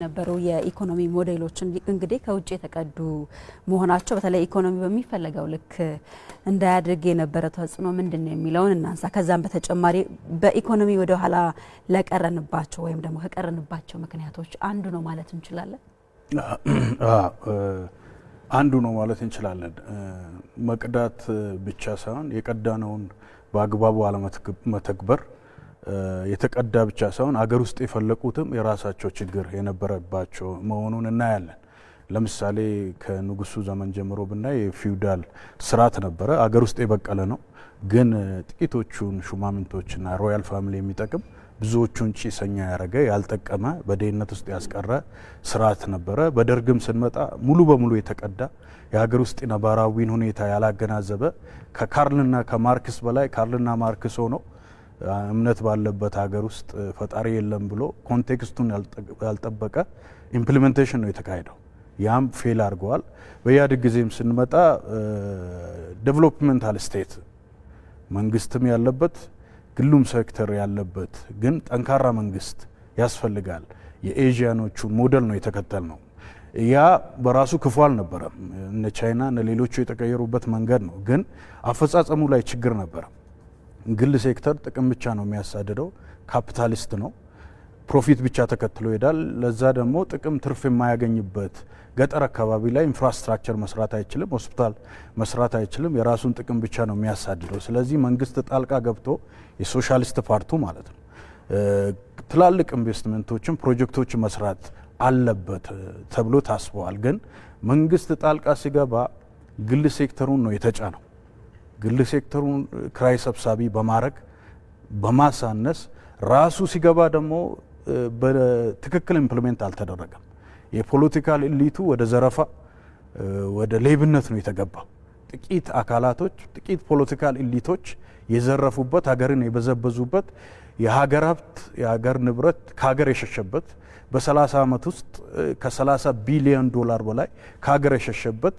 ነበሩ የኢኮኖሚ ሞዴሎች እንግዲህ ከውጭ የተቀዱ መሆናቸው በተለይ ኢኮኖሚ በሚፈልገው ልክ እንዳያድግ የነበረ ተጽዕኖ ምንድነው የሚለውን እናንሳ። ከዛም በተጨማሪ በኢኮኖሚ ወደ ኋላ ለቀረንባቸው ወይም ደግሞ ከቀረንባቸው ምክንያቶች አንዱ ነው ማለት እንችላለን። አንዱ ነው ማለት እንችላለን። መቅዳት ብቻ ሳይሆን የቀዳነውን በአግባቡ አለመተግበር የተቀዳ ብቻ ሳይሆን አገር ውስጥ የፈለቁትም የራሳቸው ችግር የነበረባቸው መሆኑን እናያለን። ለምሳሌ ከንጉሱ ዘመን ጀምሮ ብናይ የፊውዳል ስርዓት ነበረ። አገር ውስጥ የበቀለ ነው፣ ግን ጥቂቶቹን ሹማምንቶችና ሮያል ፋሚሊ የሚጠቅም ብዙዎቹን ጭሰኛ ያረገ ያልጠቀመ በደህንነት ውስጥ ያስቀረ ስርዓት ነበረ። በደርግም ስንመጣ ሙሉ በሙሉ የተቀዳ የሀገር ውስጥ ነባራዊን ሁኔታ ያላገናዘበ ከካርልና ከማርክስ በላይ ካርልና ማርክስ ሆኖ እምነት ባለበት ሀገር ውስጥ ፈጣሪ የለም ብሎ ኮንቴክስቱን ያልጠበቀ ኢምፕሊሜንቴሽን ነው የተካሄደው። ያም ፌል አድርገዋል። በኢህአዴግ ጊዜም ስንመጣ ዴቨሎፕመንታል ስቴት መንግስትም ያለበት ግሉም ሴክተር ያለበት ግን ጠንካራ መንግስት ያስፈልጋል። የኤዥያኖቹ ሞዴል ነው የተከተል ነው። ያ በራሱ ክፉ አልነበረም። እነ ቻይና እነ ሌሎቹ የተቀየሩበት መንገድ ነው፣ ግን አፈጻጸሙ ላይ ችግር ነበረ። ግል ሴክተር ጥቅም ብቻ ነው የሚያሳድደው፣ ካፒታሊስት ነው፣ ፕሮፊት ብቻ ተከትሎ ይሄዳል። ለዛ ደግሞ ጥቅም ትርፍ የማያገኝበት ገጠር አካባቢ ላይ ኢንፍራስትራክቸር መስራት አይችልም፣ ሆስፒታል መስራት አይችልም፣ የራሱን ጥቅም ብቻ ነው የሚያሳድደው። ስለዚህ መንግስት ጣልቃ ገብቶ የሶሻሊስት ፓርቱ ማለት ነው ትላልቅ ኢንቨስትመንቶችን ፕሮጀክቶች መስራት አለበት ተብሎ ታስበዋል። ግን መንግስት ጣልቃ ሲገባ ግል ሴክተሩን ነው የተጫነው። ግል ሴክተሩን ክራይ ሰብሳቢ በማድረግ በማሳነስ ራሱ ሲገባ ደግሞ በትክክል ኢምፕሊሜንት አልተደረገም። የፖለቲካል ኢሊቱ ወደ ዘረፋ ወደ ሌብነት ነው የተገባው። ጥቂት አካላቶች ጥቂት ፖለቲካል ኢሊቶች የዘረፉበት ሀገርን የበዘበዙበት የሀገር ሀብት የሀገር ንብረት ከሀገር የሸሸበት በ30 ዓመት ውስጥ ከ30 ቢሊዮን ዶላር በላይ ከሀገር የሸሸበት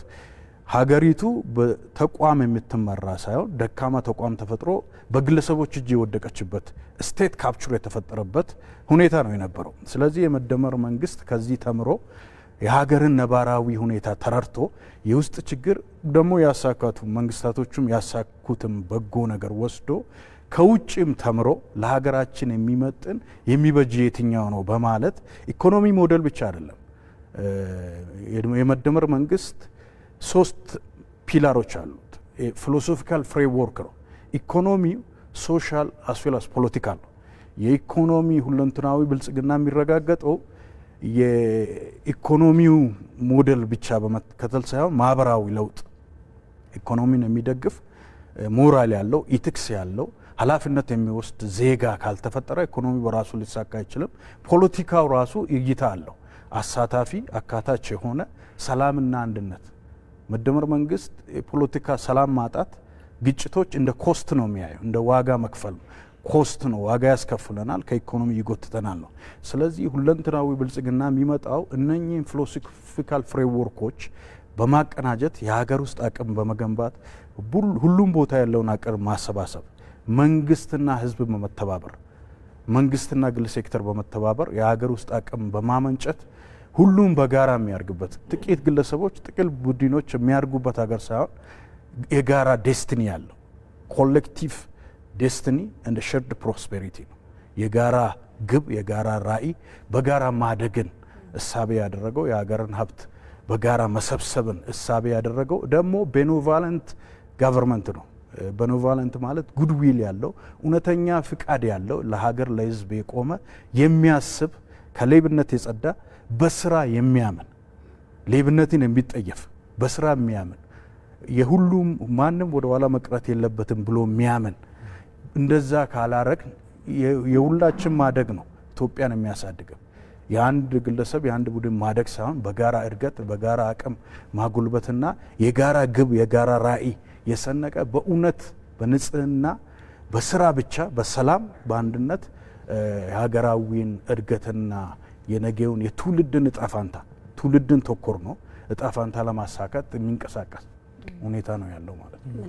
ሀገሪቱ በተቋም የምትመራ ሳይሆን ደካማ ተቋም ተፈጥሮ በግለሰቦች እጅ የወደቀችበት ስቴት ካፕቸር የተፈጠረበት ሁኔታ ነው የነበረው። ስለዚህ የመደመር መንግስት ከዚህ ተምሮ የሀገርን ነባራዊ ሁኔታ ተረድቶ የውስጥ ችግር ደግሞ ያሳካቱ መንግስታቶቹም ያሳኩትም በጎ ነገር ወስዶ ከውጭም ተምሮ ለሀገራችን የሚመጥን የሚበጅ የትኛው ነው በማለት ኢኮኖሚ ሞዴል ብቻ አይደለም የመደመር መንግስት 3 ፒላሮች አሉት። ፊሎሶፊካል ፍሬምወርክ ነው። ኢኮኖሚ ሶሻል አስዌላስ ፖለቲካል ነው። የኢኮኖሚ ሁለንተናዊ ብልጽግና የሚረጋገጠው የኢኮኖሚው ሞዴል ብቻ በመከተል ሳይሆን ማህበራዊ ለውጥ ኢኮኖሚን የሚደግፍ ሞራል ያለው ኢቲክስ ያለው ኃላፊነት የሚወስድ ዜጋ ካልተፈጠረ ኢኮኖሚ በራሱ ሊሳካ አይችልም። ፖለቲካው ራሱ እይታ አለው። አሳታፊ አካታች የሆነ ሰላምና አንድነት መደመር መንግስት የፖለቲካ ሰላም ማጣት ግጭቶች እንደ ኮስት ነው የሚያየው፣ እንደ ዋጋ መክፈል ኮስት ነው፣ ዋጋ ያስከፍለናል፣ ከኢኮኖሚ ይጎትተናል ነው። ስለዚህ ሁለንተናዊ ብልጽግና የሚመጣው እነኚህን ፊሎሶፊካል ፍሬምወርኮች በማቀናጀት የሀገር ውስጥ አቅም በመገንባት ሁሉም ቦታ ያለውን አቅም ማሰባሰብ፣ መንግስትና ህዝብ በመተባበር መንግስትና ግል ሴክተር በመተባበር የሀገር ውስጥ አቅም በማመንጨት ሁሉም በጋራ የሚያርጉበት ጥቂት ግለሰቦች ጥቂት ቡድኖች የሚያርጉበት ሀገር ሳይሆን የጋራ ዴስቲኒ ያለው ኮሌክቲቭ ዴስቲኒ እንደ ሼርድ ፕሮስፔሪቲ ነው። የጋራ ግብ የጋራ ራዕይ በጋራ ማደግን እሳቤ ያደረገው የሀገርን ሀብት በጋራ መሰብሰብን እሳቤ ያደረገው ደግሞ ቤኔቮለንት ጋቨርንመንት ነው። ቤኔቮለንት ማለት ጉድዊል ያለው እውነተኛ ፍቃድ ያለው ለሀገር ለህዝብ የቆመ የሚያስብ ከሌብነት የጸዳ በስራ የሚያምን ሌብነትን የሚጠየፍ በስራ የሚያምን የሁሉም ማንም ወደ ኋላ መቅረት የለበትም ብሎ የሚያምን እንደዛ ካላረግ የሁላችን ማደግ ነው ኢትዮጵያን የሚያሳድገው። የአንድ ግለሰብ የአንድ ቡድን ማደግ ሳይሆን በጋራ እድገት በጋራ አቅም ማጉልበትና የጋራ ግብ የጋራ ራዕይ የሰነቀ በእውነት በንጽህና በስራ ብቻ በሰላም በአንድነት የሀገራዊን እድገትና የነገውን የትውልድን እጣፋንታ ትውልድን ተኮር ነው እጣፋንታ ለማሳካት የሚንቀሳቀስ ሁኔታ ነው ያለው ማለት ነው።